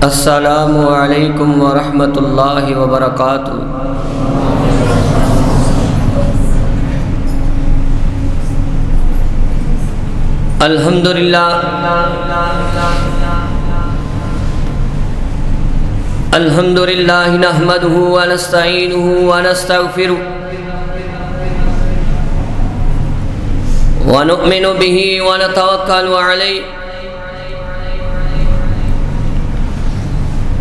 السلام علیکم ورحمۃ اللہ وبرکاتہ۔ الحمدللہ نحمدہ ونستعینہ ونستغفرہ ونؤمن بہ ونتوکل علیہ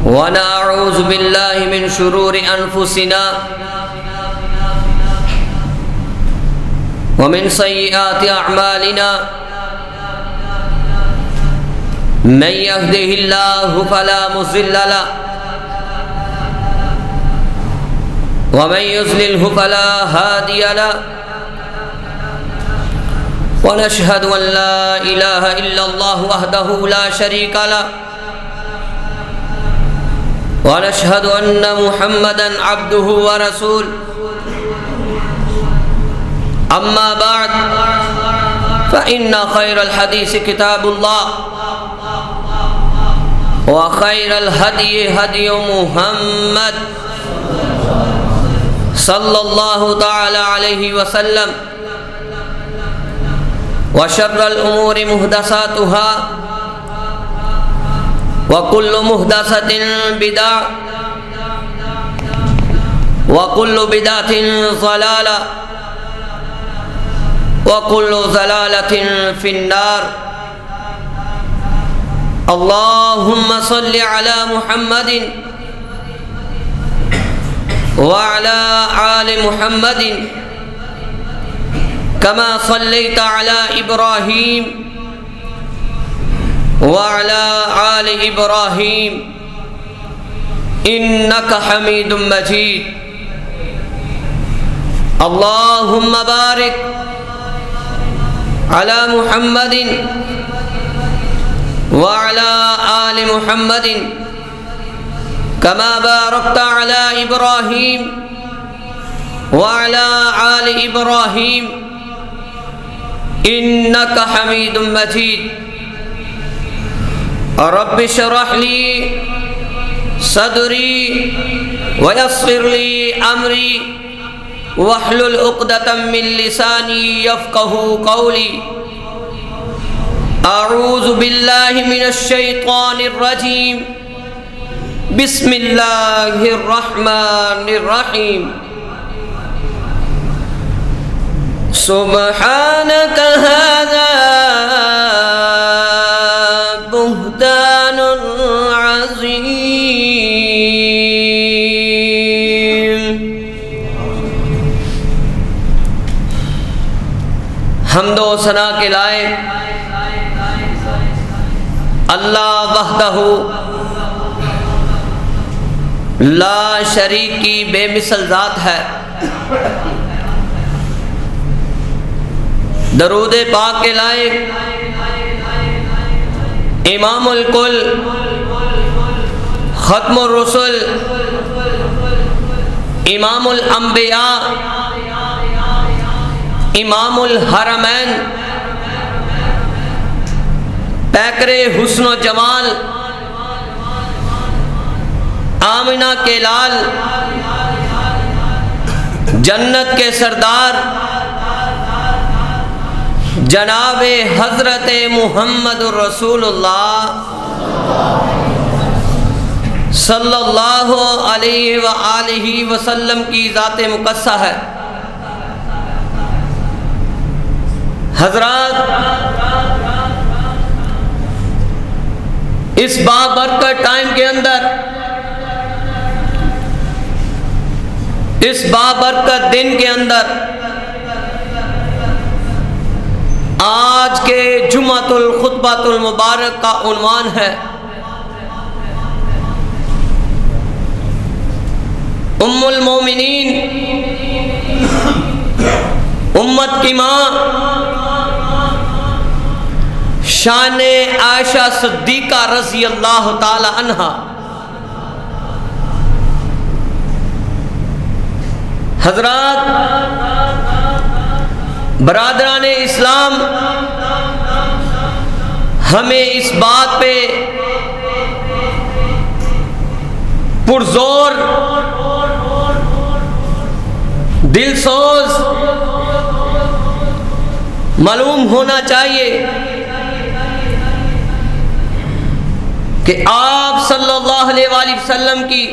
ونعوذ باللہ من شرور انفسنا ومن سیئات اعمالنا من يهده الله فلا مضل له ومن يضلل فلا هادي له ونشهد أن لا إله إلا الله وحده لا شريك له ونشهد أن محمدا عبده ورسوله أما بعد فإن خير الحديث كتاب الله وخير الهدي هدي محمد صلى الله تعالى عليه وسلم وشر الأمور محدثاتها وكل محدثة بدعة وكل بدعة ضلالة وكل ضلالة في النار۔ اللهم صل على محمد وعلى آل محمد كما صليت على إبراهيم وعلى آل إبراهيم إنك حميد مجيد۔ اللهم بارك على محمد وعلى آل محمد كما باركت على إبراهيم وعلى آل إبراهيم إنك حميد مجيد۔ رب اشرح لي صدري ويسر لي أمري واحلل عقدة من لساني يفقهوا قولي۔ اعوذ باللہ من الشیطان الرجیم، بسم اللہ الرحمن الرحیم۔ سبحانک ھذا بہتان عظیم۔ حمد و ثنا کے لائق اللہ وحدہ لا شریک کی بے مثل ذات ہے۔ درود پاک کے لائق امام الکل ختم الرسل امام الانبیاء امام الحرمین پیکر حسن و جمال آمنہ کے لال جنت کے سردار جناب حضرت محمد رسول اللہ صلی اللہ علیہ وآلہ وسلم کی ذات مقدسہ ہے۔ حضرات، اس بابرکت ٹائم کے اندر، اس بابرکت دن کے اندر، آج کے جمعۃ الخطبۃ المبارک کا عنوان ہے ام المومنین، امت کی ماں شان عائشہ صدیقہ رضی اللہ تعالی عنہا۔ حضرات، برادران اسلام، ہمیں اس بات پہ پرزور، دل سوز معلوم ہونا چاہیے کہ آپ صلی اللہ علیہ وآلہ وسلم کی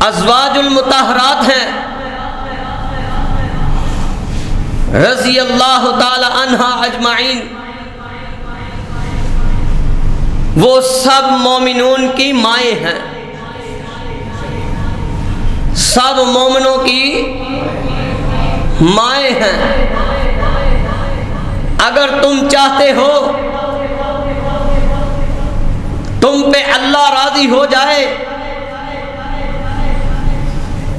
ازواج المطہرات ہیں، رضی اللہ تعالی عنہا اجمعین، وہ سب مومنون کی مائیں ہیں، سب مومنوں کی مائیں ہیں۔ اگر تم چاہتے ہو تم پہ اللہ راضی ہو جائے،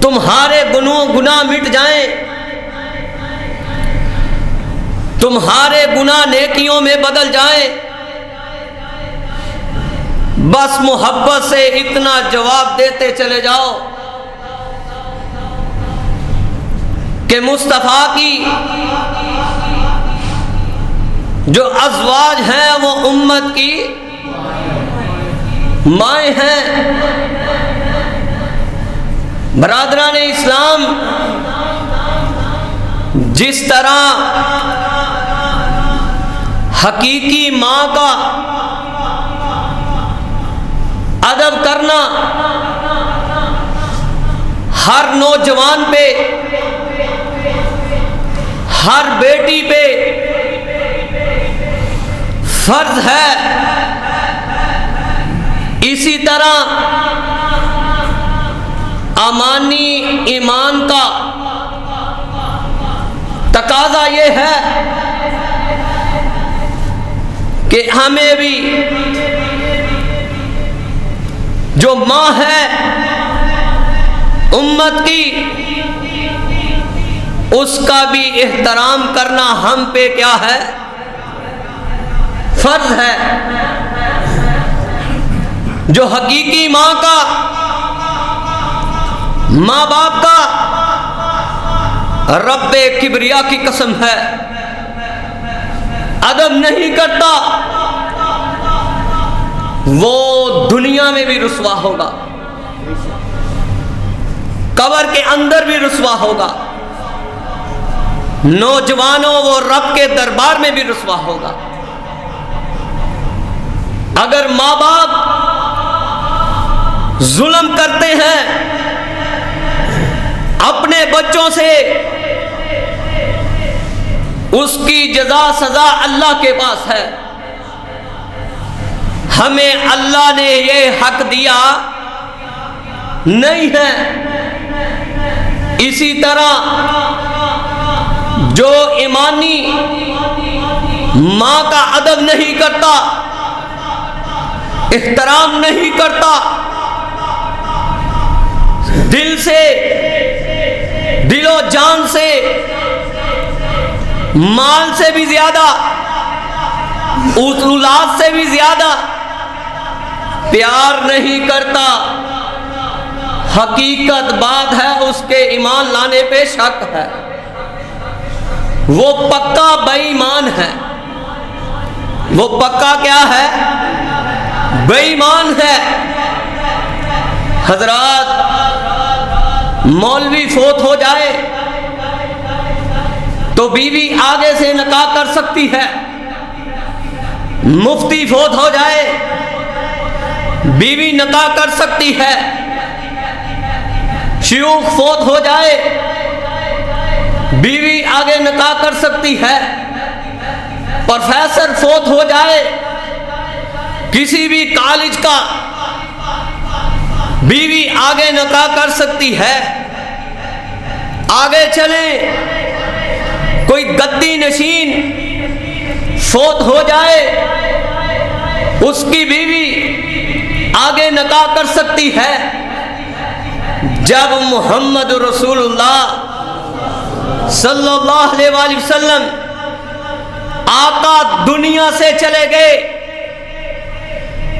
تمہارے گناہ مٹ جائیں، تمہارے گناہ نیکیوں میں بدل جائیں، بس محبت سے اتنا جواب دیتے چلے جاؤ کہ مصطفیٰ کی جو ازواج ہیں وہ امت کی مائیں ہیں۔ برادران اسلام، جس طرح حقیقی ماں کا ادب کرنا ہر نوجوان پہ، ہر بیٹی پہ فرض ہے، اسی طرح امانی ایمان کا تقاضا یہ ہے کہ ہمیں بھی جو ماں ہے امت کی، اس کا بھی احترام کرنا ہم پہ کیا ہے؟ فرض ہے۔ جو حقیقی ماں کا، ماں باپ کا رب کبریا کی قسم ہے ادب نہیں کرتا، وہ دنیا میں بھی رسوا ہوگا، قبر کے اندر بھی رسوا ہوگا، نوجوانوں وہ رب کے دربار میں بھی رسوا ہوگا۔ اگر ماں باپ ظلم کرتے ہیں اپنے بچوں سے، اس کی جزا سزا اللہ کے پاس ہے۔ ہمیں اللہ نے یہ حق دیا نہیں ہے۔ اسی طرح جو ایمانی ماں کا ادب نہیں کرتا، احترام نہیں کرتا، دل سے، دل و جان سے، مال سے بھی زیادہ، اولاد سے بھی زیادہ پیار نہیں کرتا، حقیقت بات ہے اس کے ایمان لانے پہ شک ہے، وہ پکا بے ایمان ہے۔ وہ پکا کیا ہے؟ بے ایمان ہے۔ حضرات، مولوی فوت ہو جائے تو بیوی آگے سے نکاح کر سکتی ہے، مفتی فوت ہو جائے بیوی نکاح کر سکتی ہے، شیوخ فوت ہو جائے بیوی آگے نکاح کر سکتی ہے، پروفیسر فوت ہو جائے کسی بھی کالج کا، بیوی آگے نکاح کر سکتی ہے۔ آگے چلیں، کوئی گدی نشین فوت ہو جائے، اس کی بیوی آگے نکاح کر سکتی ہے۔ جب محمد رسول اللہ صلی اللہ علیہ وآلہ وسلم آقا دنیا سے چلے گئے،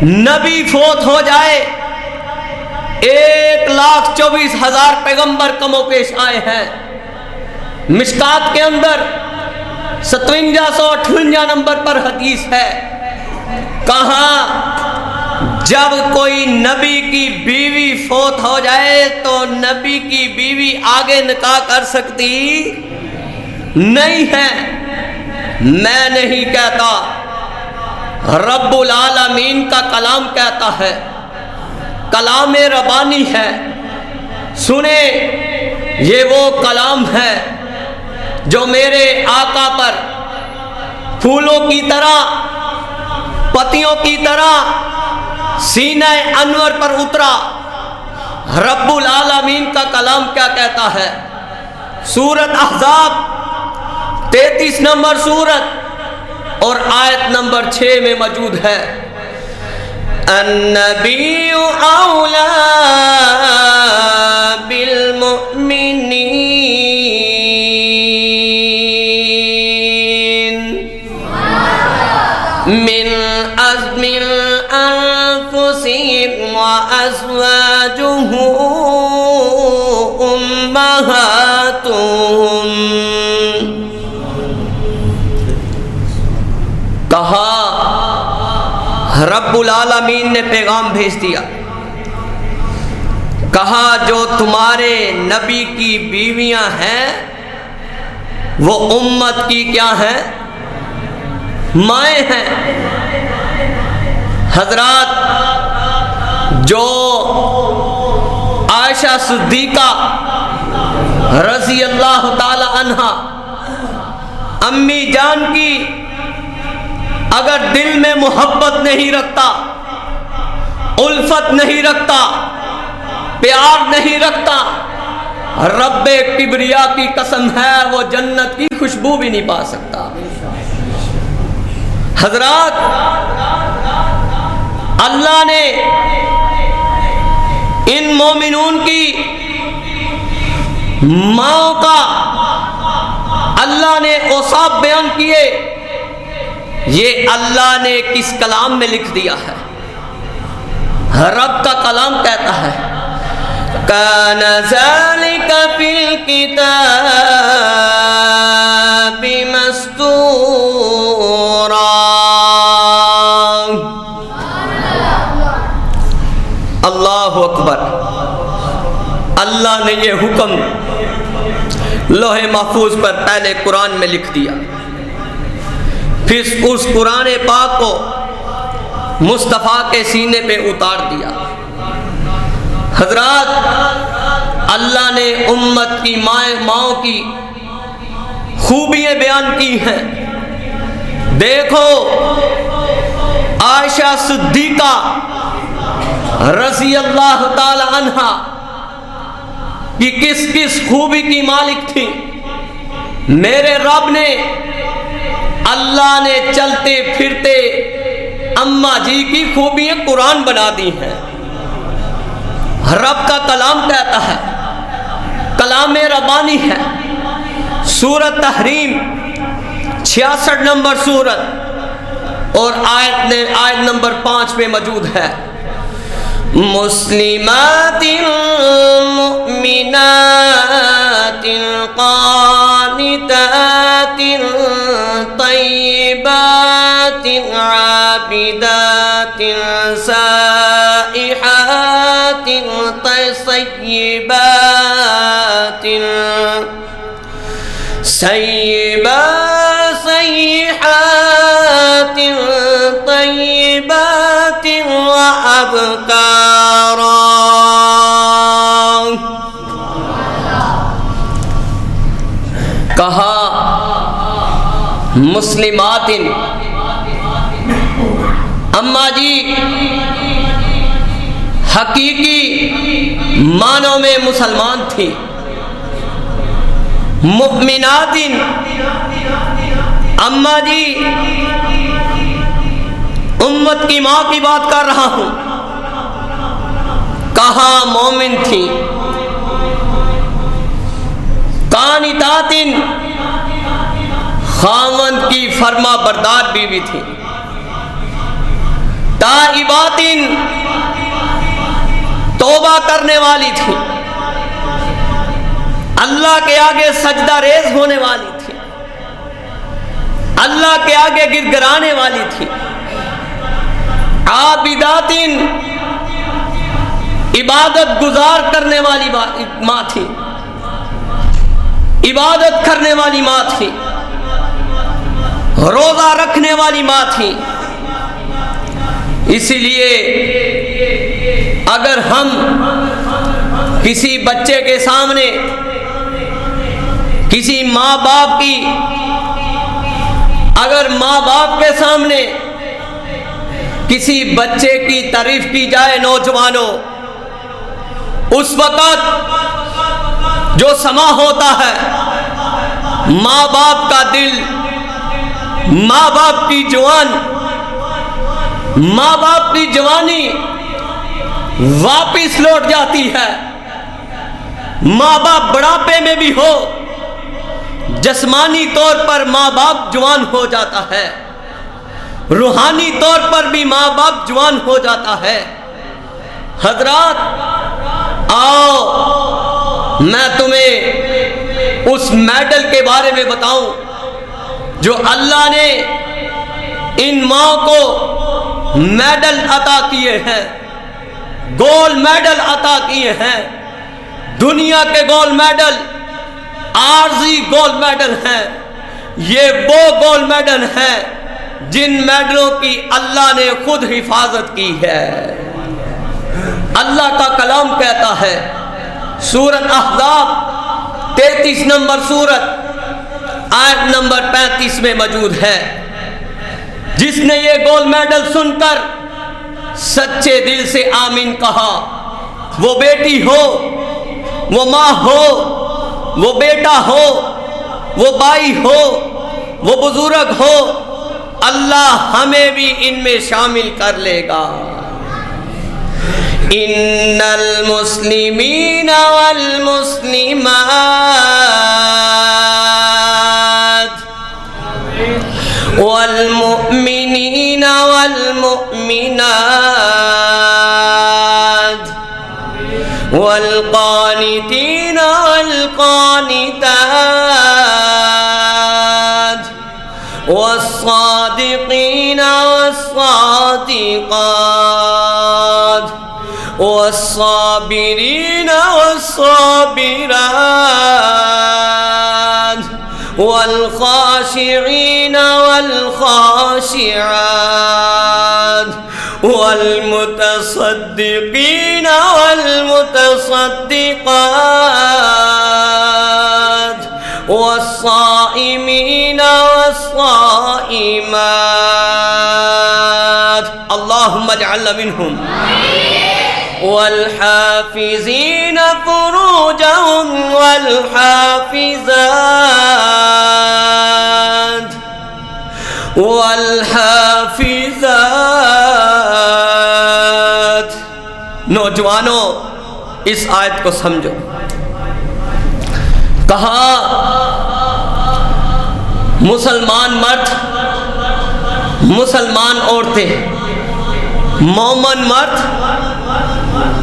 نبی فوت ہو جائے، 1,24,000 پیغمبر کم و پیش آئے ہیں۔ مشکات کے اندر 5758 نمبر پر حدیث ہے کہاں جب کوئی نبی کی بیوی فوت ہو جائے تو نبی کی بیوی آگے نکاح کر سکتی نہیں ہے. میں نہیں کہتا، رب العالمین کا کلام کہتا ہے، کلام ربانی ہے. سنیں، یہ وہ کلام ہے جو میرے آقا پر پھولوں کی طرح، پتیوں کی طرح سینہ انور پر اترا. رب العالمین کا کلام کیا کہتا ہے؟ سورۃ احزاب 33 نمبر سورت اور آیت نمبر 6 میں موجود ہے، النبی اولا بالمؤمنین من ازم انفسهم وازواجه امہاتهم. کہا رب العالمین نے پیغام بھیج دیا، کہا جو تمہارے نبی کی بیویاں ہیں وہ امت کی کیا ہیں؟ مائیں ہیں. حضرات، جو عائشہ صدیقہ رضی اللہ تعالی عنہا امی جان کی اگر دل میں محبت نہیں رکھتا، الفت نہیں رکھتا، پیار نہیں رکھتا، رب کبریا کی قسم ہے وہ جنت کی خوشبو بھی نہیں پا سکتا. حضرات، اللہ نے ان مومنون کی ماں کا اللہ نے اوصاف بیان کیے، یہ اللہ نے کس کلام میں لکھ دیا ہے؟ رب کا کلام کہتا ہے کان ذالک فی الکتاب مستورا. اللہ اکبر. اللہ نے یہ حکم لوح محفوظ پر پہلے قرآن میں لکھ دیا، پھر اس قرآن پاک کو مصطفیٰ کے سینے پہ اتار دیا. حضرات، اللہ نے امت کی ماؤں کی خوبیاں بیان کی ہیں. دیکھو عائشہ صدیقہ رضی اللہ تعالی عنہا کہ کس کس خوبی کی مالک تھی. میرے رب نے، اللہ نے چلتے پھرتے اماں جی کی خوبیاں قرآن بنا دی ہیں. رب کا کلام کہتا ہے، کلام ربانی ہے. سورۃ تحریم 66 نمبر سورت اور آیت نمبر 5 میں موجود ہے، مسلمات مؤمنات قانتات طیبات عابدات سائحات صیبات صیحات طیبات وابکارا. کہا مسلمات، اماں جی حقیقی معنوں میں مسلمان تھی. مؤمنات، اماں جی امت کی ماں کی بات کر رہا ہوں، کہاں مومن تھی. قانتات، خاوند کی فرما بردار بیوی تھی. تائبات، توبہ کرنے والی تھی. اللہ کے آگے سجدہ ریز ہونے والی تھی، اللہ کے آگے گر گرانے والی تھی. عابدات، عبادت گزار کرنے والی ماں تھی، عبادت کرنے والی ماں تھی، روزہ رکھنے والی ماں تھی۔ اسی لیے اگر ہم کسی بچے کے سامنے کسی ماں باپ کی، اگر ماں باپ کے سامنے کسی بچے کی تعریف کی جائے نوجوانوں، اس وقت جو سما ہوتا ہے ماں باپ کا دل، ماں باپ کی جوان، ماں باپ کی جوانی واپس لوٹ جاتی ہے۔ ماں باپ بڑھاپے میں بھی ہو، جسمانی طور پر ماں باپ جوان ہو جاتا ہے، روحانی طور پر بھی ماں باپ جوان ہو جاتا ہے۔ حضرات آؤ میں تمہیں اس میڈل کے بارے میں بتاؤں جو اللہ نے ان ماں کو میڈل عطا کیے ہیں، گولڈ میڈل عطا کیے ہیں۔ دنیا کے گولڈ میڈل عارضی گولڈ میڈل ہیں، یہ وہ گولڈ میڈل ہیں جن میڈلوں کی اللہ نے خود حفاظت کی ہے۔ اللہ کا کلام کہتا ہے سورۃ احزاب 33 نمبر سورت آیت نمبر 35 میں موجود ہے، جس نے یہ گولڈ میڈل سن کر سچے دل سے آمین کہا، وہ بیٹی ہو، وہ ماں ہو، وہ بیٹا ہو، وہ بھائی ہو، وہ بزرگ ہو، اللہ ہمیں بھی ان میں شامل کر لے گا۔ ان المسلمین والمسلمات والمؤمنین والمؤمنات والقانتین والقانتات والصادقین والصادقات والصابرین والصابرات والخاشعین والخاشعات والمتصدقین والمتصدقات والصائمین والصائمات اللہم اجعلنا منہم، والحافظین فروجہم والحافظات والحافظات۔ نوجوانوں اس آیت کو سمجھو، کہا مسلمان مرد، مسلمان عورتیں، مومن مرد،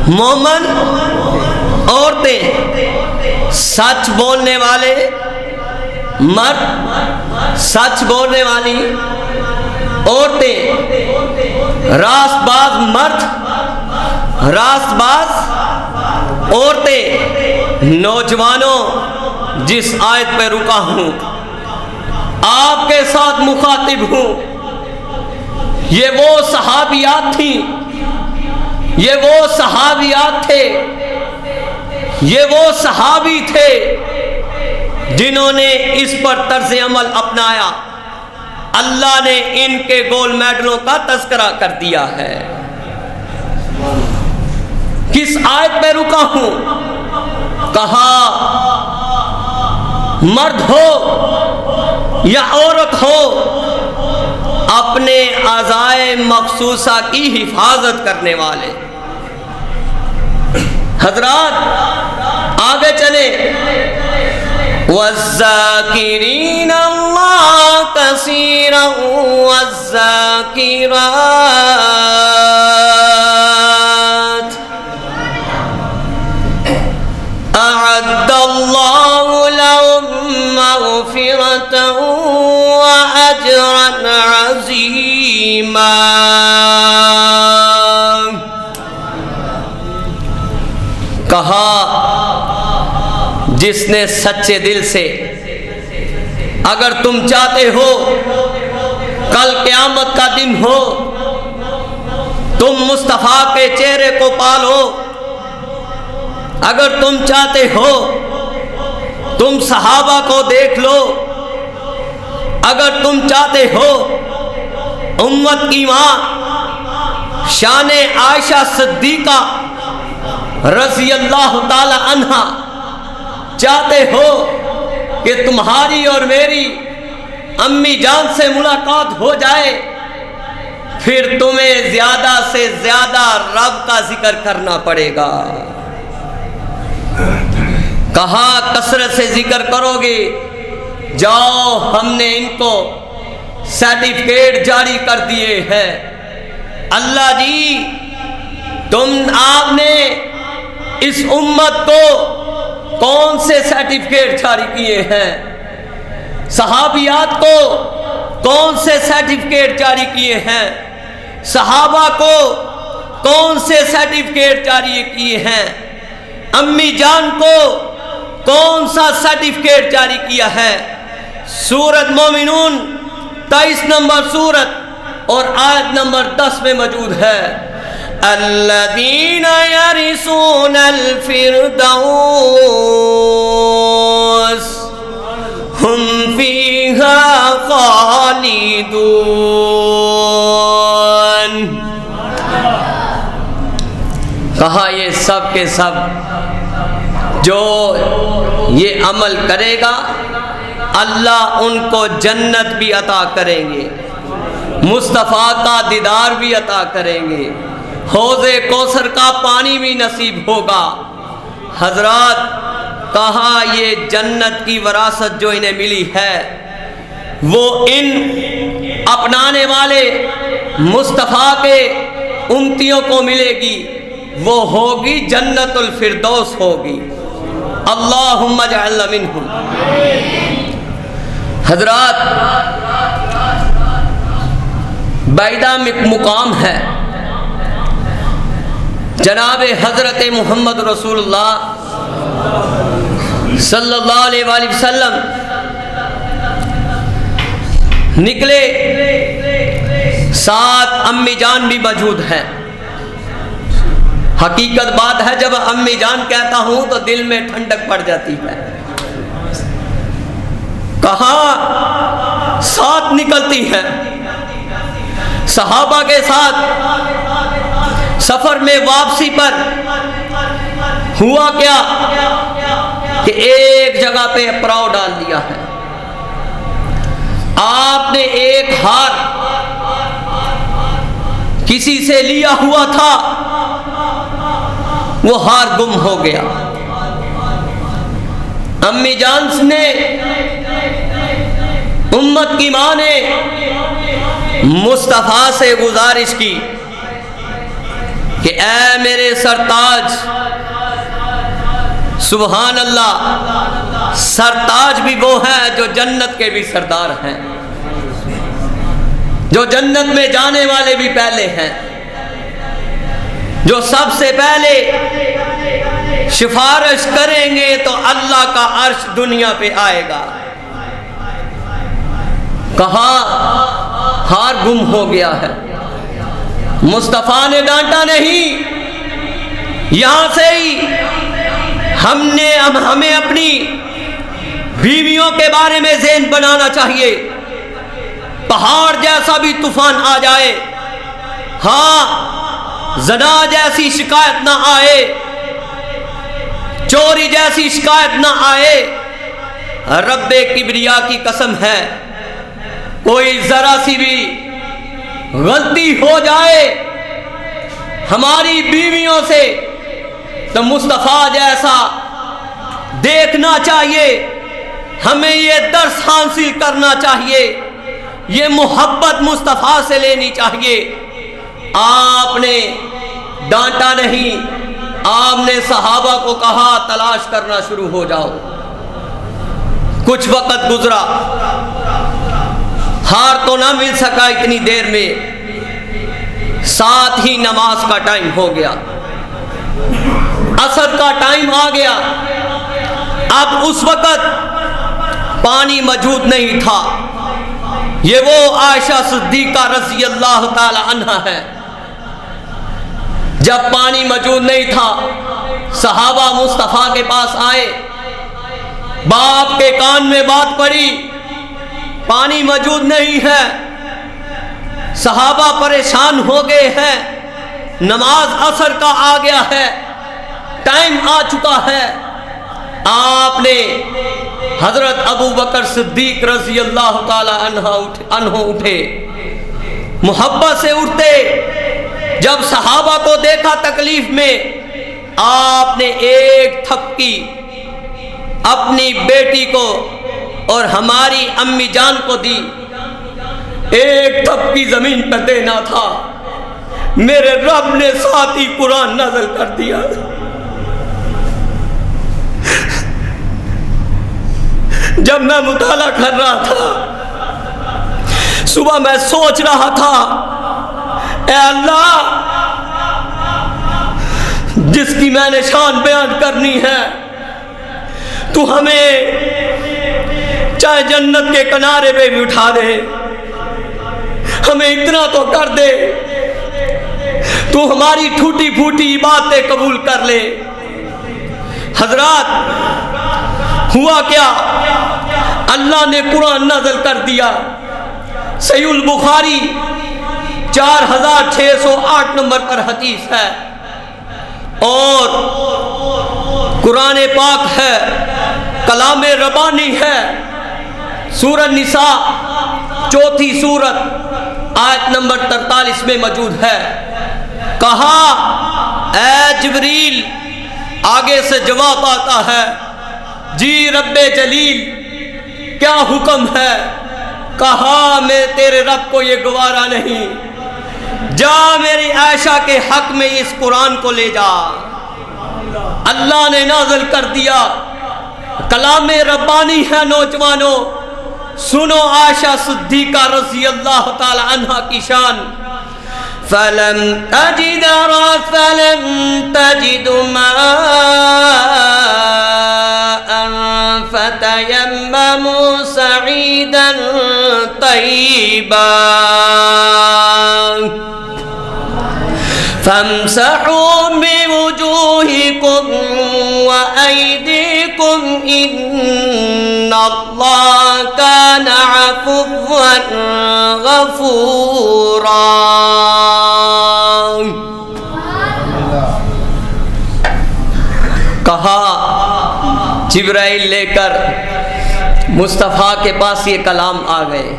مومن عورتیں، سچ بولنے والے مرد، سچ بولنے والی عورتیں، راست باز مرد، راست باز عورتیں۔ نوجوانوں جس آیت پہ رکا ہوں آپ کے ساتھ مخاطب ہوں، یہ وہ صحابیات تھیں، یہ وہ صحابیات تھے، یہ وہ صحابی تھے جنہوں نے اس پر طرز عمل اپنایا۔ اللہ نے ان کے گولڈ میڈلوں کا تذکرہ کر دیا ہے۔ کس آیت پہ رکا ہوں؟ کہا مرد ہو یا عورت ہو، اپنے اعضائے مخصوصہ کی حفاظت کرنے والے۔ حضرات آگے چلیں، وَالذَّاكِرِينَ اللَّهَ كَثِيرًا وَالذَّاكِرَاتِ أَعَدَّ اللَّهُ لَهُم مَّغْفِرَةً وَأَجْرًا عَظِيمًا۔ جس نے سچے دل سے، اگر تم چاہتے ہو کل قیامت کا دن ہو تم مصطفیٰ کے چہرے کو پالو، اگر تم چاہتے ہو تم صحابہ کو دیکھ لو، اگر تم چاہتے ہو امت کی ماں شان عائشہ صدیقہ رضی اللہ تعالی عنہا چاہتے ہو کہ تمہاری اور میری امی جان سے ملاقات ہو جائے، پھر تمہیں زیادہ سے زیادہ رب کا ذکر کرنا پڑے گا۔ کہا کثرت سے ذکر کرو گے، جاؤ ہم نے ان کو سرٹیفکیٹ جاری کر دیے ہیں۔ اللہ جی آپ نے اس امت کو کون سے سرٹیفکیٹ جاری کیے ہیں؟ صحابیات کو کون سے سرٹیفکیٹ جاری کیے ہیں؟ صحابہ کو کون سے سرٹیفکیٹ جاری کیے ہیں؟ امی جان کو کون سا سرٹیفکیٹ جاری کیا ہے؟ سورۃ مومنون 23 نمبر سورت اور آیت نمبر 10 میں موجود ہے، الذین یرثون الفردوس ہم فیہا خالدون۔ کہا یہ سب کے سب جو یہ عمل کرے گا اللہ ان کو جنت بھی عطا کریں گے، مصطفیٰ کا دیدار بھی عطا کریں گے، حوض کوثر کا پانی بھی نصیب ہوگا۔ حضرات کہا یہ جنت کی وراثت جو انہیں ملی ہے وہ ان اپنانے والے مصطفیٰ کے امتیوں کو ملے گی، وہ ہوگی جنت الفردوس ہوگی۔ اللہم اجعلنا منہم۔ حضرات بعیدہ مقام ہے، جناب حضرت محمد رسول اللہ صلی اللہ علیہ وآلہ وسلم نکلے، ساتھ امی جان بھی موجود ہیں۔ حقیقت بات ہے جب امی جان کہتا ہوں تو دل میں ٹھنڈک پڑ جاتی ہے۔ کہاں ساتھ نکلتی ہے صحابہ کے ساتھ سفر میں واپسی پر ہوا کیا کہ ایک جگہ پہ پڑاؤ ڈال دیا ہے۔ آپ نے ایک ہار کسی سے لیا ہوا تھا، وہ ہار گم ہو گیا۔ امی جان نے، امت کی ماں نے مصطفیٰ سے گزارش کی کہ اے میرے سرتاج، سبحان اللہ، سرتاج بھی وہ ہیں جو جنت کے بھی سردار ہیں، جو جنت میں جانے والے بھی پہلے ہیں، جو سب سے پہلے سفارش کریں گے تو اللہ کا عرش دنیا پہ آئے گا۔ کہاں ہار گم ہو گیا ہے۔ مصطفیٰ نے ڈانٹا نہیں، یہاں سے ہی ہمیں اپنی بیویوں کے بارے میں ذہن بنانا چاہیے۔ پہاڑ جیسا بھی طوفان آ جائے، ہاں زنا جیسی شکایت نہ آئے، چوری جیسی شکایت نہ آئے، رب کبریا کی قسم ہے کوئی ذرا سی بھی غلطی ہو جائے ہماری بیویوں سے تو مصطفیٰ جیسا دیکھنا چاہیے، ہمیں یہ درس حاصل کرنا چاہیے، یہ محبت مصطفیٰ سے لینی چاہیے۔ آپ نے ڈانٹا نہیں، آپ نے صحابہ کو کہا تلاش کرنا شروع ہو جاؤ۔ کچھ وقت گزرا، ہار تو نہ مل سکا اتنی دیر میں، ساتھ ہی نماز کا ٹائم ہو گیا، عصر کا ٹائم آ گیا۔ اب اس وقت پانی موجود نہیں تھا. یہ وہ عائشہ صدیقہ رضی اللہ تعالی عنہا ہے. جب پانی موجود نہیں تھا صحابہ مصطفیٰ کے پاس آئے, باپ کے کان میں بات پڑی, پانی موجود نہیں ہے. صحابہ پریشان ہو گئے ہیں, نماز عصر کا آ گیا ہے, ٹائم آ چکا ہے. آپ نے حضرت ابو بکر صدیق رضی اللہ تعالی عنہ اٹھے, محبت سے اٹھتے. جب صحابہ کو دیکھا تکلیف میں, آپ نے ایک تھپکی اپنی بیٹی کو اور ہماری امی جان کو دی. ایک تھپکی زمین پہ دینا تھا, میرے رب نے ساتھ ہی قرآن نازل کر دیا. جب میں مطالعہ کر رہا تھا, صبح میں سوچ رہا تھا, اے اللہ, جس کی میں نے شان بیان کرنی ہے, تو ہمیں چاہے جنت کے کنارے پہ بھی اٹھا دے, ہمیں اتنا تو کر دے, تو ہماری ٹوٹی پھوٹی باتیں قبول کر لے. حضرات, ہوا کیا, اللہ نے قرآن نازل کر دیا. صحیح البخاری 4608 نمبر پر حدیث ہے, اور قرآن پاک ہے, کلام ربانی ہے. سورہ نساء 4 سورت آیت نمبر 43 میں موجود ہے. کہا, اے جبریل, آگے سے جواب آتا ہے, جی رب جلیل کیا حکم ہے. کہا, میں تیرے رب کو یہ گوارا نہیں, جا میری عائشہ کے حق میں اس قرآن کو لے جا. اللہ نے نازل کر دیا, کلام ربانی ہے. نوجوانوں سنو عائشہ صدیقہ رضی اللہ تعالی عنہا کی شان. فلم تجد ماء فتيمموا صعيدا طيبا فامسحوا بوجوهكم وأيديكم إن الله كان عفوا غفورا. کہا, جبرائیل لے کر مصطفیٰ کے پاس یہ کلام آ گئے.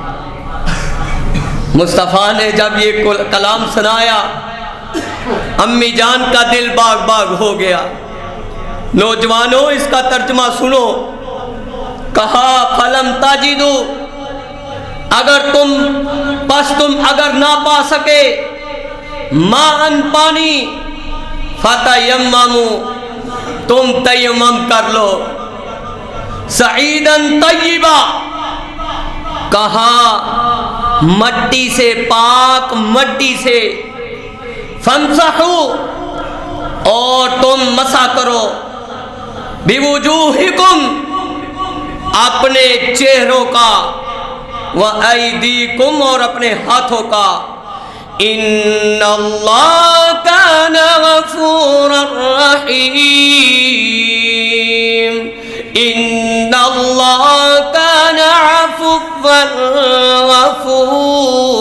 مصطفیٰ نے جب یہ کلام سنایا, امی جان کا دل باغ باغ ہو گیا. نوجوانوں اس کا ترجمہ سنو. کہا, فلم تجدو, اگر تم اگر نہ پا سکے, ماءً پانی, فتیمموا, تم تیمم کر لو, سعیداً طیبا, کہا مٹی سے, پاک مٹی سے, فامسحوا, اور تم مسح کرو, بوجوہکم, اپنے چہروں کا, وَأَيْدِيكُمْ, اور اپنے ہاتھوں کا. ان اللہ کان غفورا رحیم, ان اللہ کان عفوا غفورا.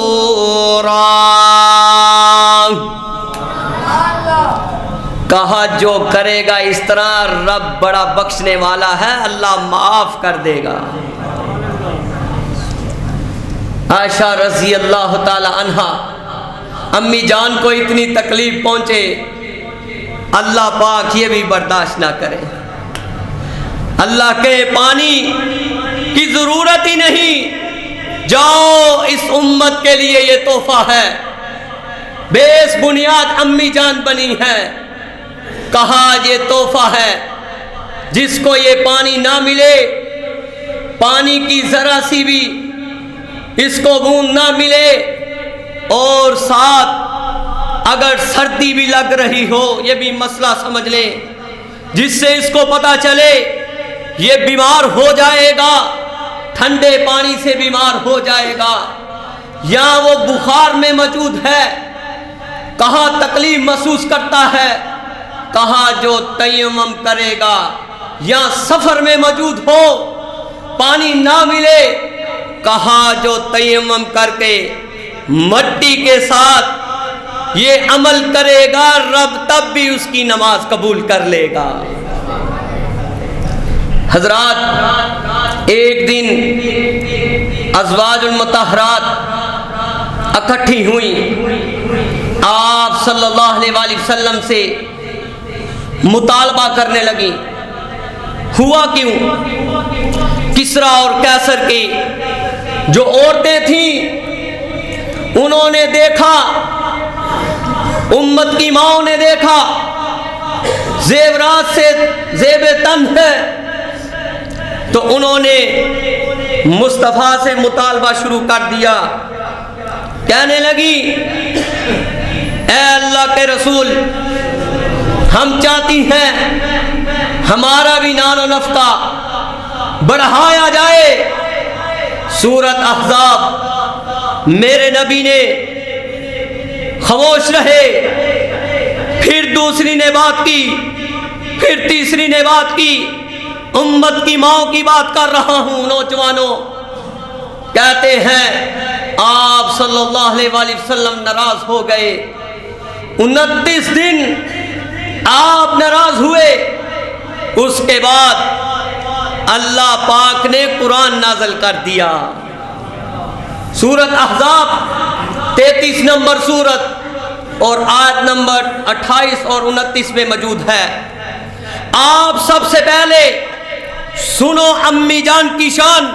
کہا, جو کرے گا اس طرح رب بڑا بخشنے والا ہے, اللہ معاف کر دے گا. عائشہ رضی اللہ تعالی عنہا, امی جان کو اتنی تکلیف پہنچے, اللہ پاک یہ بھی برداشت نہ کرے. اللہ کے پانی کی ضرورت ہی نہیں, جاؤ اس امت کے لیے یہ تحفہ ہے. بیس بنیاد امی جان بنی ہے. کہا, یہ تحفہ ہے, جس کو یہ پانی نہ ملے, پانی کی ذرا سی بھی اس کو بوند نہ ملے, اور ساتھ اگر سردی بھی لگ رہی ہو, یہ بھی مسئلہ سمجھ لیں, جس سے اس کو پتا چلے یہ بیمار ہو جائے گا، ٹھنڈے پانی سے بیمار ہو جائے گا، یا وہ بخار میں موجود ہے، کہاں تکلیف محسوس کرتا ہے، کہاں جو تیمم کرے گا، یا سفر میں موجود ہو، پانی نہ ملے، کہاں جو تیمم کر کے مٹی کے ساتھ یہ عمل کرے گا، رب تب بھی اس کی نماز قبول کر لے گا۔ حضرات، ایک دن ازواج المطہرات اکٹھی ہوئیں، آپ صلی اللہ علیہ وآلہ وسلم سے مطالبہ کرنے لگیں۔ ہوا کیوں؟ کسریٰ اور قیصر کی جو عورتیں تھیں انہوں نے دیکھا، امت کی ماؤں نے دیکھا زیورات سے زیب تن ہے، تو انہوں نے مصطفیٰ سے مطالبہ شروع کر دیا، کہنے لگی اے اللہ کے رسول، ہم چاہتی ہیں ہمارا بھی نان و نفقہ بڑھایا جائے۔ سورۃ احزاب، میرے نبی نے خاموش رہے، پھر دوسری نے بات کی، پھر تیسری نے بات کی۔ امت کی ماں کی بات کر رہا ہوں۔ نوجوانوں کہتے ہیں آپ صلی اللہ علیہ وآلہ وسلم ناراض ہو گئے، 29 دن آپ ناراض ہوئے۔ اس کے بعد اللہ پاک نے قرآن نازل کر دیا۔ سورۃ احزاب 33 نمبر سورت اور آیت نمبر 28 اور 29 میں موجود ہے۔ آپ سب سے پہلے سنو امی جان کی شان۔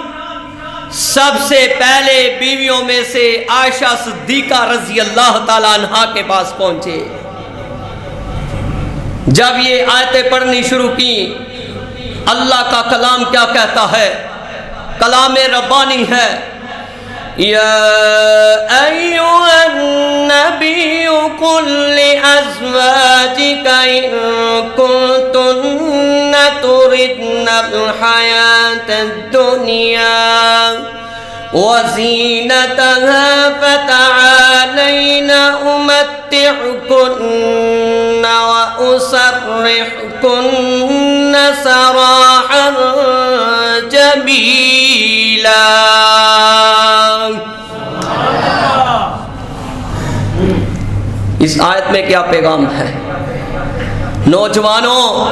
سب سے پہلے بیویوں میں سے عائشہ صدیقہ رضی اللہ تعالیٰ عنہا کے پاس پہنچے۔ جب یہ آیتیں پڑھنی شروع کی، اللہ کا کلام کیا کہتا ہے؟ کلام ربانی ہے۔ یا ایھا النبی قل لأزواجک ان کنتن تردن الحیاة الدنیا وزینتها فتعالین امتعکن واسرحکن سراحا جمیلا۔ اس آیت میں کیا پیغام ہے؟ نوجوانوں،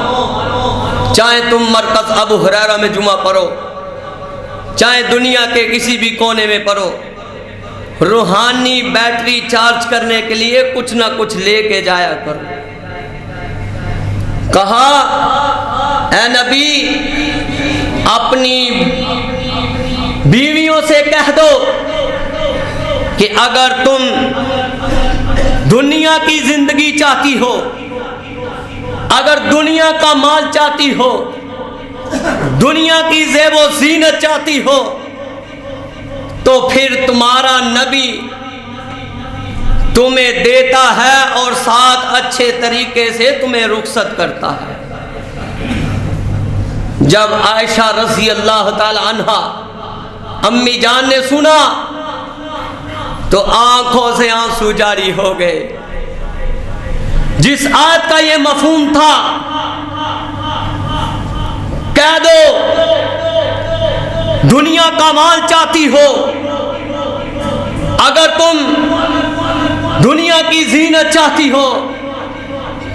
چاہے تم مرکز ابو ہریرہ میں جمعہ پڑھو، چاہے دنیا کے کسی بھی کونے میں پڑھو، روحانی بیٹری چارج کرنے کے لیے کچھ نہ کچھ لے کے جایا کرو۔ کہا اے نبی، اپنی بیویوں سے کہہ دو کہ اگر تم دنیا کی زندگی چاہتی ہو، اگر دنیا کا مال چاہتی ہو، دنیا کی زیب و زینت چاہتی ہو، تو پھر تمہارا نبی تمہیں دیتا ہے اور ساتھ اچھے طریقے سے تمہیں رخصت کرتا ہے۔ جب عائشہ رضی اللہ تعالی عنہا امی جان نے سنا تو آنکھوں سے آنسو جاری ہو گئے۔ جس آیت کا یہ مفہوم تھا، کہہ دو دنیا کا مال چاہتی ہو، اگر تم دنیا کی زینت چاہتی ہو،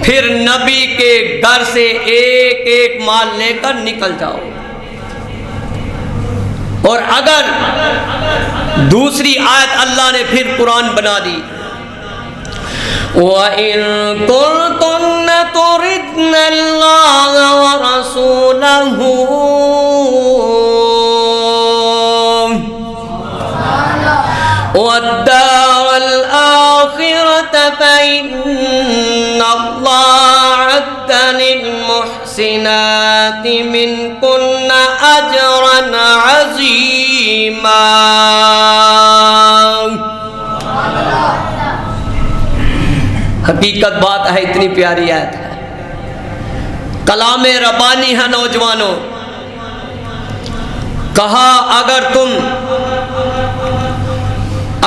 پھر نبی کے گھر سے ایک ایک مال لے کر نکل جاؤ۔ اور اگر دوسری آیت اللہ نے پھر قرآن بنا دی، وَإِن كُنتُنَّ تُرِدْنَ اللَّهَ وَرَسُولَهُ وَالدَّارَ الْآخِرَةَ فَإِنَّ اللَّهَ أَعَدَّ لِلْمُحْسِنَاتِ مِنكُنَّ أَجْرًا عَظِيمًا۔ حقیقت بات ہے، اتنی پیاری آیت ہے، کلام ربانی ہے۔ نوجوانوں، کہا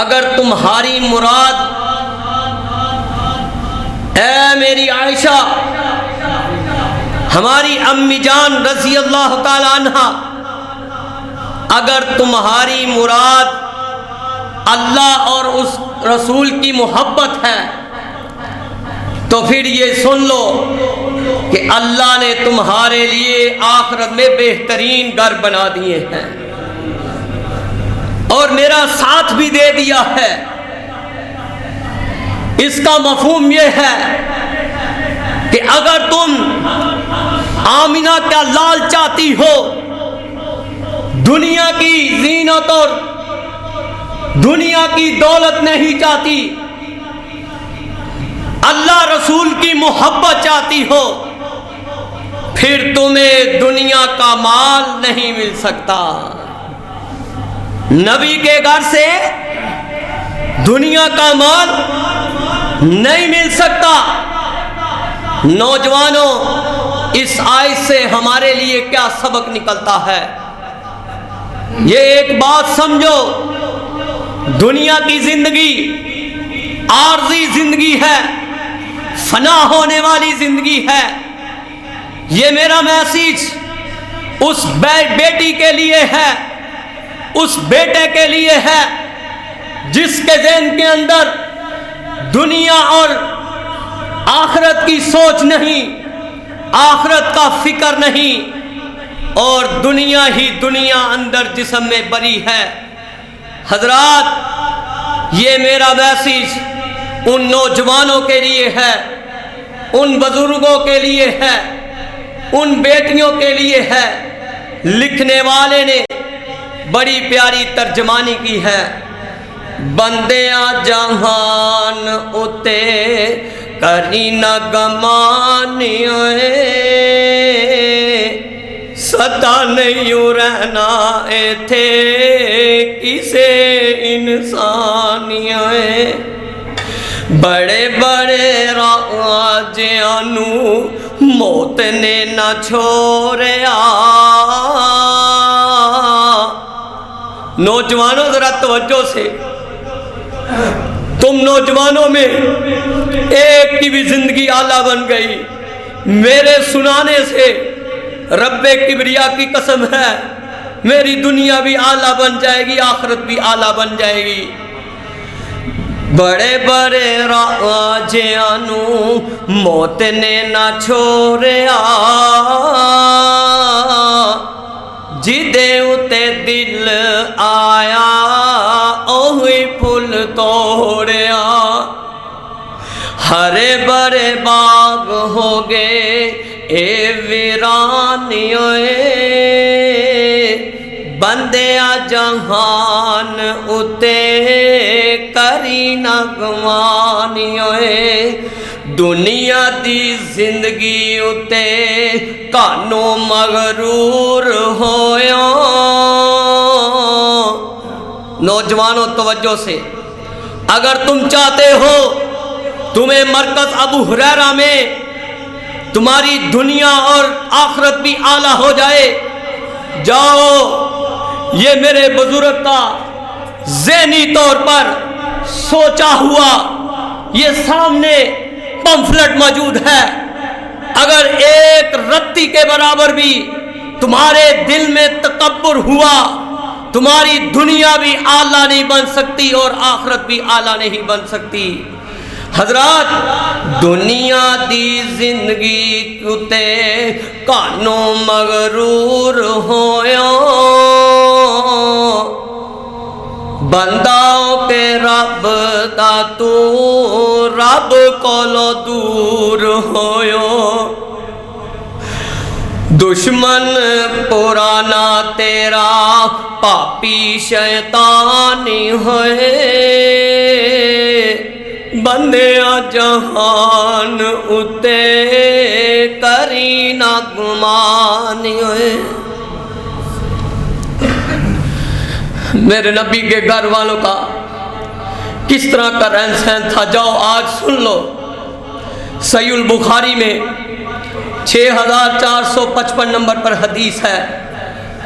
اگر تمہاری مراد اے میری عائشہ ہماری امی جان رضی اللہ تعالی عنہا، اگر تمہاری مراد اللہ اور اس رسول کی محبت ہے تو پھر یہ سن لو کہ اللہ نے تمہارے لیے آخرت میں بہترین گھر بنا دیے ہیں اور میرا ساتھ بھی دے دیا ہے۔ اس کا مفہوم یہ ہے کہ اگر تم آمینہ کا لال چاہتی ہو، دنیا کی زینت اور دنیا کی دولت نہیں چاہتی، اللہ رسول کی محبت چاہتی ہو، پھر تمہیں دنیا کا مال نہیں مل سکتا۔ نبی کے گھر سے دنیا کا مال نہیں مل سکتا۔ نوجوانوں، اس آیت سے ہمارے لیے کیا سبق نکلتا ہے؟ یہ ایک بات سمجھو، دنیا کی زندگی عارضی زندگی ہے، فنا ہونے والی زندگی ہے۔ یہ میرا میسیج اس بیٹی کے لیے ہے، اس بیٹے کے لیے ہے جس کے ذہن کے اندر دنیا اور آخرت کی سوچ نہیں، آخرت کا فکر نہیں، اور دنیا ہی دنیا اندر جسم میں بری ہے۔ حضرات، یہ میرا میسیج ان نوجوانوں کے لیے ہے، ان بزرگوں کے لیے ہے، ان بیٹیوں کے لیے ہے۔ لکھنے والے نے بڑی پیاری ترجمانی کی ہے، بندیاں جہان اتے کری نہ گمانی سدا نہیں رہنا ایتھے کسے انسانی بڑے بڑے راجیاں نو موت نے نہ چھوڑیا۔ نوجوانوں ذرا توجہ سے، تم نوجوانوں میں ایک کی بھی زندگی اعلیٰ بن گئی۔ میرے سنانے سے رب کبریا کی قسم ہے، میری دنیا بھی اعلیٰ بن جائے گی، آخرت بھی اعلیٰ بن جائے گی۔ بڑے بڑے راجیاں نو موت نے نہ چھوڑیا، جدے اتے دل آیا اوہی پھول توڑیا۔ ہرے بڑے باغ ہو گئے اے ویرانی بندیا جہان اتے کری نہ گمانی دنیا دی زندگی اتے کانو مغرور ہویا۔ نوجوانوں توجہ سے، اگر تم چاہتے ہو تمہیں مرکز ابو ہریرہ میں تمہاری دنیا اور آخرت بھی اعلیٰ ہو جائے، جاؤ، یہ میرے بزرگ کا ذہنی طور پر سوچا ہوا یہ سامنے پمفلٹ موجود ہے۔ اگر ایک رتی کے برابر بھی تمہارے دل میں تکبر ہوا، تمہاری دنیا بھی اعلیٰ نہیں بن سکتی اور آخرت بھی اعلیٰ نہیں بن سکتی۔ حضرات، دنیا دی زندگی کتے کانو مغرور ہویا، بنداؤں کے رب دا تو رب کولو دور ہویا، دشمن پرانا تیرا پاپی شیطانی ہوئے، بندیا جہان اتے کری نہ گمانی ہوئے۔ میرے نبی کے گھر والوں کا کس طرح کا رہن سہن تھا، جاؤ آج سن لو۔ صحیح البخاری میں 6455 نمبر پر حدیث ہے،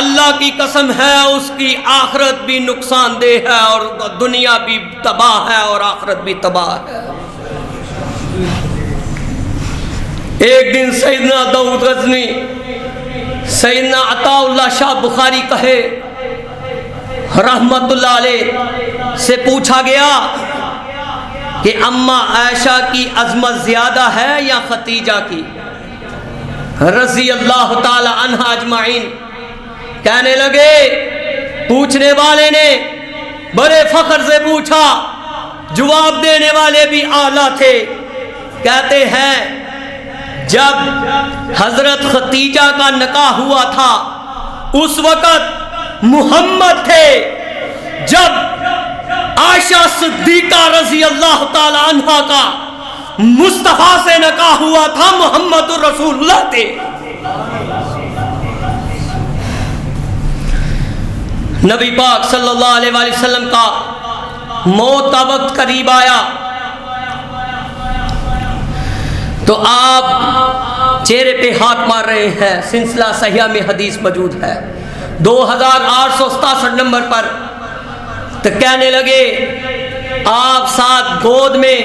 اللہ کی قسم ہے اس کی آخرت بھی نقصان دہ ہے اور دنیا بھی تباہ ہے اور آخرت بھی تباہ ہے۔ ایک دن سیدنا داؤد غزنی سیدنا عطا اللہ شاہ بخاری کہے رحمت اللہ علیہ سے پوچھا گیا کہ اماں عائشہ کی عظمت زیادہ ہے یا خدیجہ کی؟ رضی اللہ تعالی عنہ اجمعین کہنے لگے، پوچھنے والے نے بڑے فخر سے پوچھا، جواب دینے والے بھی اعلیٰ تھے۔ کہتے ہیں جب حضرت خدیجہ کا نکاح ہوا تھا اس وقت محمد تھے، جب عائشہ صدیقہ رضی اللہ تعالی عنہا کا مصطفیٰ سے نکاح ہوا تھا محمد الرسول اللہ تھے۔ نبی پاک صلی اللہ علیہ وآلہ وسلم کا موت کا وقت قریب آیا تو آپ چہرے پہ ہاتھ مار رہے ہیں، سلسلہ صحیحہ میں حدیث موجود ہے 2867 نمبر پر۔ تو کہنے لگے آپ ساتھ گود میں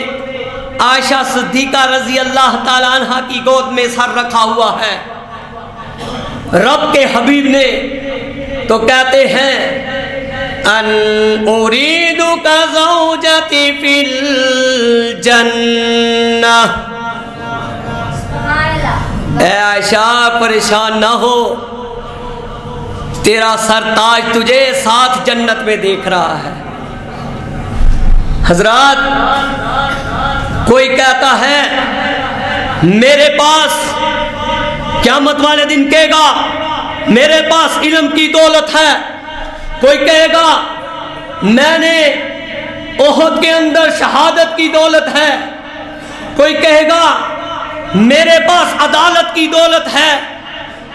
عائشہ صدیقہ رضی اللہ تعالی عنہ کی گود میں سر رکھا ہوا ہے رب کے حبیب نے، تو کہتے ہیں ان اریدک زوجتی فی الجنہ، اے عائشہ پریشان نہ ہو، تیرا سرتاج تجھے ساتھ جنت میں دیکھ رہا ہے۔ حضرات کوئی کہتا ہے میرے پاس قیامت والے دن کہے گا میرے پاس علم کی دولت ہے، کوئی کہے گا میں نے احد کے اندر شہادت کی دولت ہے، کوئی کہے گا میرے پاس عدالت کی دولت ہے،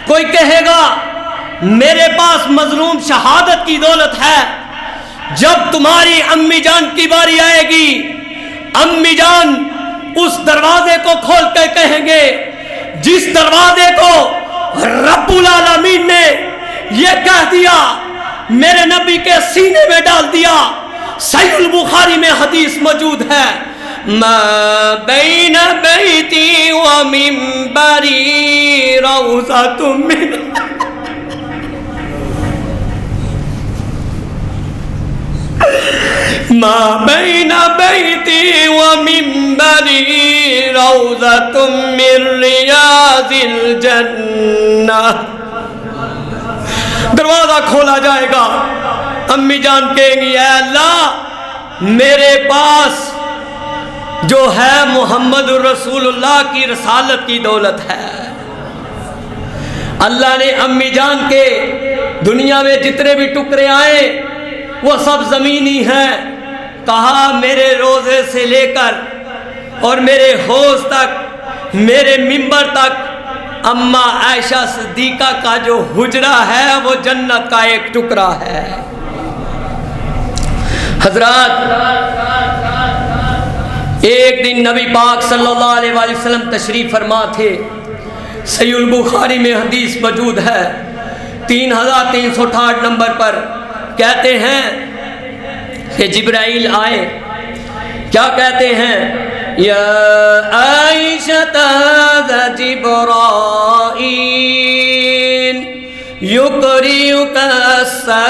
کوئی کہے گا میرے پاس مظلوم شہادت کی دولت ہے۔ جب تمہاری امی جان کی باری آئے گی، امی جان اس دروازے کو کھول کے کہیں گے جس دروازے کو رب العالمین نے یہ کہہ دیا میرے نبی کے سینے میں ڈال دیا۔ صحیح البخاری میں حدیث موجود ہے، ما بین بیتی و منبری روضۃ من ما بین بیتی و منبری روضۃ من ریاض الجنہ۔ دروازہ کھولا جائے گا، امی جان کہیں گی اے اللہ میرے پاس جو ہے محمد الرسول اللہ کی رسالت کی دولت ہے۔ اللہ نے امی جان کے دنیا میں جتنے بھی ٹکڑے آئے وہ سب زمینی ہیں، کہا میرے روزے سے لے کر اور میرے حوض تک میرے منبر تک اماں عائشہ صدیقہ کا جو حجرہ ہے وہ جنت کا ایک ٹکڑا ہے۔ حضرات ایک دن نبی پاک صلی اللہ علیہ وآلہ وسلم تشریف فرما تھے، صحیح البخاری میں حدیث موجود ہے 3368 نمبر پر۔ کہتے ہیں کہ جبرائیل آئے، کیا کہتے ہیں یا عائشہ ذا جبرائیل یقریک السلام،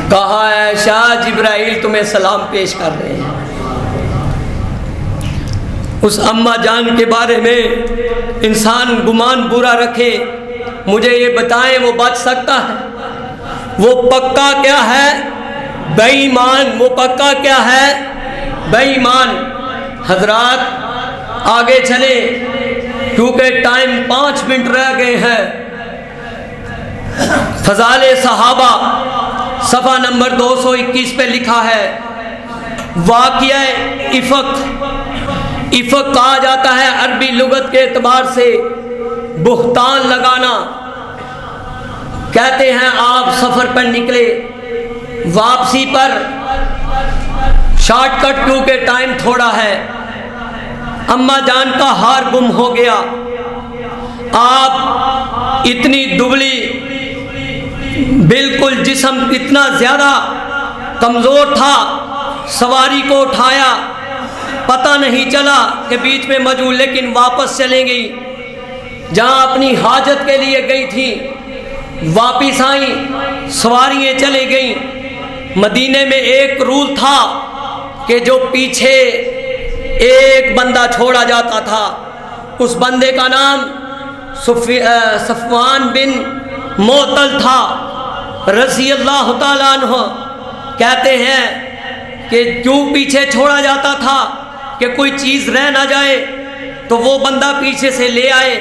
کہا عائشہ جبرائیل تمہیں سلام پیش کر رہے ہیں۔ اس اماں جان کے بارے میں انسان گمان برا رکھے، مجھے یہ بتائیں وہ بچ سکتا ہے؟ وہ پکا کیا ہے؟ بے ایمان۔ وہ پکا کیا ہے؟ بے ایمان۔ حضرات آگے چلے کیونکہ ٹائم 5 منٹ رہ گئے ہیں۔ فضائل صحابہ صفحہ نمبر 221 پہ لکھا ہے، واقعہ افق کہا جاتا ہے عربی لغت کے اعتبار سے بہتان لگانا۔ کہتے ہیں آپ سفر پر نکلے، واپسی پر شارٹ کٹ کیونکہ ٹائم تھوڑا ہے، اماں جان کا ہار گم ہو گیا، آپ اتنی دبلی، بالکل جسم اتنا زیادہ کمزور تھا، سواری کو اٹھایا، پتہ نہیں چلا کہ بیچ میں مجبور، لیکن واپس چلیں گئی جہاں اپنی حاجت کے لیے گئی تھی، واپس آئیں، سواریاں چلے گئیں۔ مدینے میں ایک رول تھا کہ جو پیچھے ایک بندہ چھوڑا جاتا تھا، اس بندے کا نام صفوان بن معطل تھا رضی اللہ تعالیٰ عنہ۔ کہتے ہیں کہ کیوں پیچھے چھوڑا جاتا تھا کہ کوئی چیز رہ نہ جائے، تو وہ بندہ پیچھے سے لے آئے۔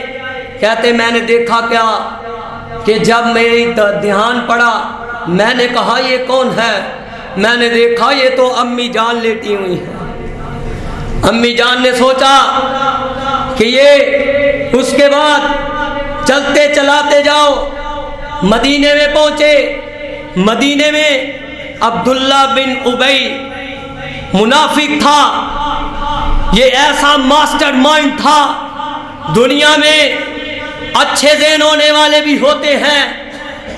کہتے میں نے دیکھا کیا کہ جب میری دھیان پڑا، میں نے کہا یہ کون ہے؟ میں نے دیکھا یہ تو امی جان لیٹی ہوئی ہے۔ امی جان نے سوچا کہ یہ، اس کے بعد چلتے چلاتے جاؤ، مدینے میں پہنچے۔ مدینے میں عبداللہ بن ابی منافق تھا، یہ ایسا ماسٹر مائنڈ تھا۔ دنیا میں اچھے ذہن ہونے والے بھی ہوتے ہیں،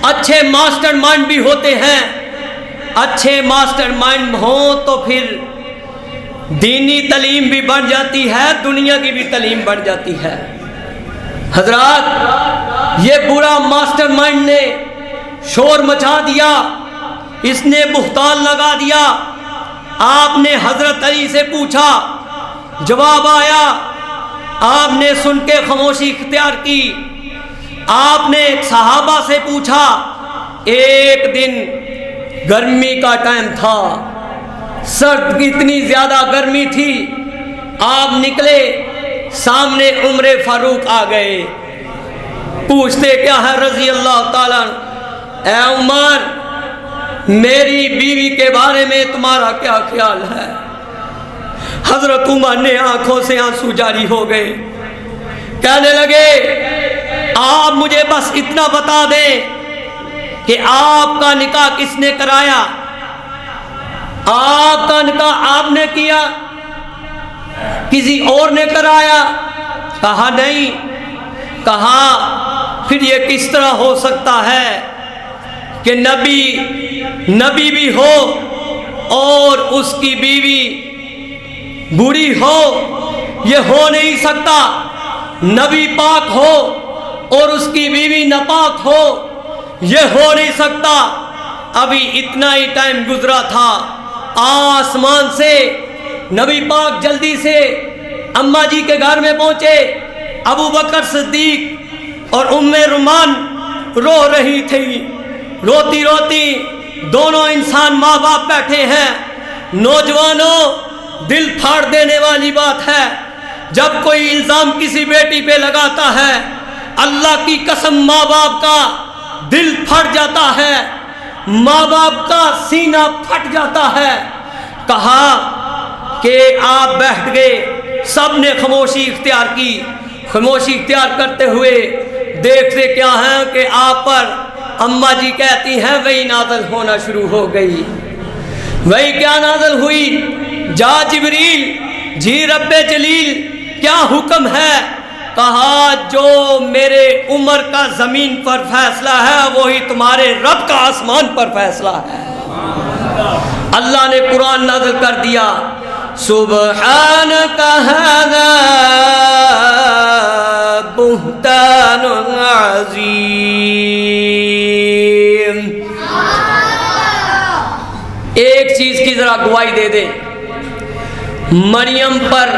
اچھے ماسٹر مائنڈ بھی ہوتے ہیں۔ اچھے ماسٹر مائنڈ ہوں تو پھر دینی تعلیم بھی بڑھ جاتی ہے، دنیا کی بھی تعلیم بڑھ جاتی ہے۔ حضرات، یہ برا ماسٹر مائنڈ نے شور مچا دیا، اس نے بہتان لگا دیا۔ آپ نے حضرت علی سے پوچھا، جواب آیا، آپ نے سن کے خاموشی اختیار کی۔ آپ نے صحابہ سے پوچھا، ایک دن گرمی کا ٹائم تھا، سرد اتنی زیادہ گرمی تھی، آپ نکلے، سامنے عمر فاروق آ گئے، پوچھتے کیا ہے رضی اللہ تعالیٰ، اے عمر، میری بیوی کے بارے میں تمہارا کیا خیال ہے؟ حضرت عمر نے آنکھوں سے آنسو جاری ہو گئے، کہنے لگے آپ مجھے بس اتنا بتا دیں کہ آپ کا نکاح کس نے کرایا؟ آپ کا نکاح آپ نے کیا، کسی اور نے کرایا؟ کہا نہیں۔ کہا پھر یہ کس طرح ہو سکتا ہے کہ نبی بھی ہو اور اس کی بیوی بوڑھی ہو؟ یہ ہو نہیں سکتا۔ نبی پاک ہو اور اس کی بیوی ناپاک ہو، یہ ہو نہیں سکتا۔ ابھی اتنا ہی ٹائم گزرا تھا، آسمان سے نبی پاک جلدی سے اماں جی کے گھر میں پہنچے۔ ابو بکر صدیق اور ام رومان رو رہی تھی، روتی روتی دونوں انسان ماں باپ بیٹھے ہیں۔ نوجوانوں، دل پھاڑ دینے والی بات ہے جب کوئی الزام کسی بیٹی پہ لگاتا ہے، اللہ کی قسم ماں باپ کا دل پھٹ جاتا ہے، ماں باپ کا سینہ پھٹ جاتا ہے۔ کہا کہ آپ بیٹھ گئے، سب نے خاموشی اختیار کی۔ خاموشی اختیار کرتے ہوئے دیکھتے کیا ہیں کہ آپ پر اماں جی کہتی ہیں وہی نازل ہونا شروع ہو گئی۔ وہی کیا نازل ہوئی؟ جا جبریل، جی رب جلیل، کیا حکم ہے؟ کہا جو میرے عمر کا زمین پر فیصلہ ہے وہی تمہارے رب کا آسمان پر فیصلہ ہے۔ اللہ نے قرآن نازل کر دیا، سبحانک ھذا بہتان عظیم۔ ایک چیز کی ذرا گواہی دے دے، مریم پر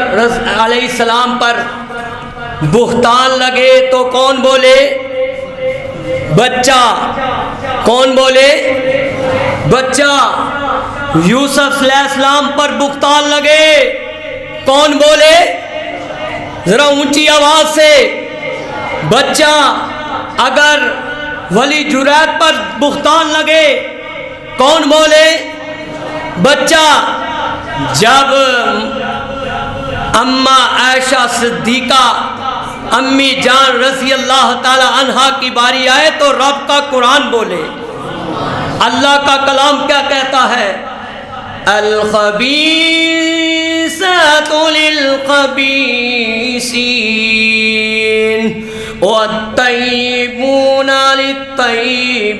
علیہ السلام پر بہتان لگے تو کون بولے؟ بچہ۔ کون بولے؟ بچہ۔ یوسف علیہ السلام پر بہتان لگے، کون بولے؟ ذرا اونچی آواز سے، بچہ۔ اگر ولی جرید پر بہتان لگے، کون بولے؟ بچہ۔ جب اماں عائشہ صدیقہ امی جان رضی اللہ تعالی عنہا کی باری آئے تو رب کا قرآن بولے۔ اللہ کا کلام کیا کہتا ہے؟ الخبیثات للخبیثین والطيبون للطيبات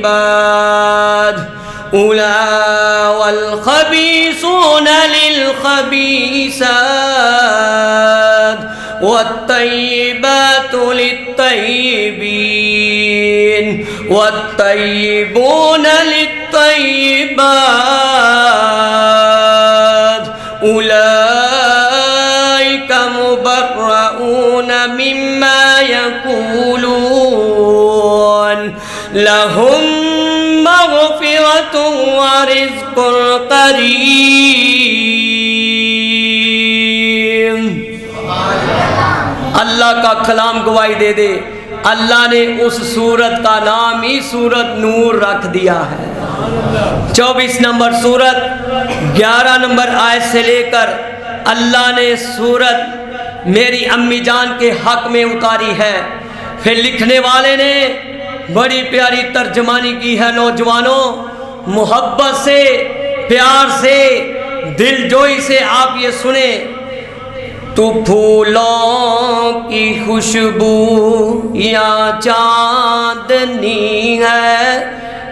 والخبيثون للخبيثات والطيبات للطيبين والطيبون للطيبات أولئك مبرؤون مما يقولون لهم مغفرة ورزق کریم۔ اللہ کا کلام گواہی دے دے، اللہ نے اس سورت کا نام ہی سورت نور رکھ دیا ہے۔ 24 نمبر سورت 11 نمبر آیت سے لے کر اللہ نے سورت میری امی جان کے حق میں اتاری ہے۔ پھر لکھنے والے نے بڑی پیاری ترجمانی کی ہے۔ نوجوانوں، محبت سے، پیار سے، دل جوئی سے آپ یہ سنیں۔ تو پھولوں کی خوشبو یا چاندنی ہے،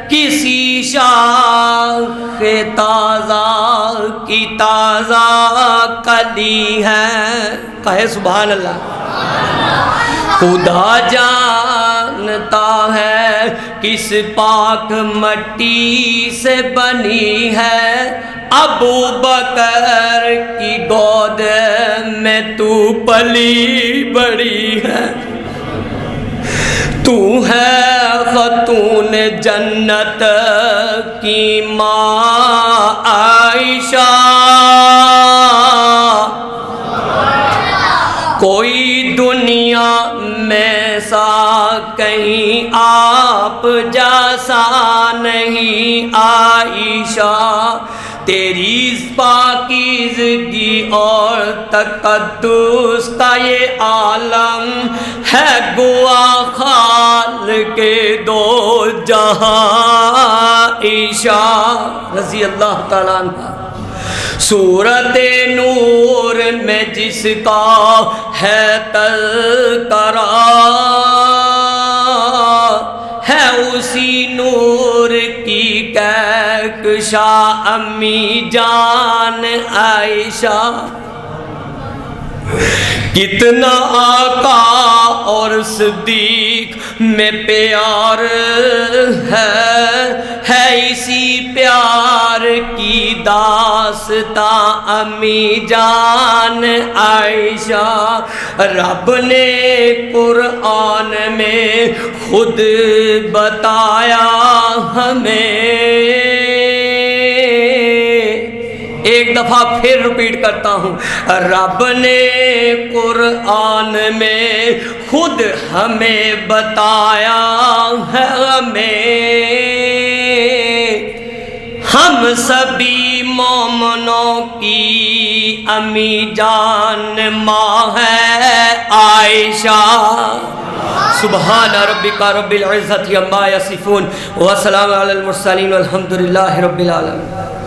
کسی شاخ تازہ کی تازہ کلی ہے۔ کہے سبحان اللہ۔ خدا جانتا ہے کس پاک مٹی سے بنی ہے، ابو بکر کی گود میں تو پلی بڑی ہے۔ تو ہے خاتون جنت کی ماں عائشہ، کوئی دنیا میں سا کہیں آپ جیسا نہیں عائشہ، تیری پاکیزگی اور تقدس کا یہ عالم ہے گواہ خالق دو جہاں عائشہ رضی اللہ تعالیٰ عنہ۔ سورت نور میں جس کا ہے تذکرہ ہے، اسی نور کی کہکشاں امی جان عائشہ۔ کتنا آقا اور صدیق میں پیار ہے اسی پیار کی داستاں امی جان عائشہ۔ رب نے قرآن میں خود بتایا ہمیں، ایک دفعہ پھر ریپیٹ کرتا ہوں، رب نے قرآن میں خود ہمیں بتایا ہے ہمیں، ہم سبھی مومنوں کی امی جان ماں ہے عائشہ۔ سبحان ربک رب العزت عما یصفون وسلام علی المرسلین والحمد للہ رب العالمین۔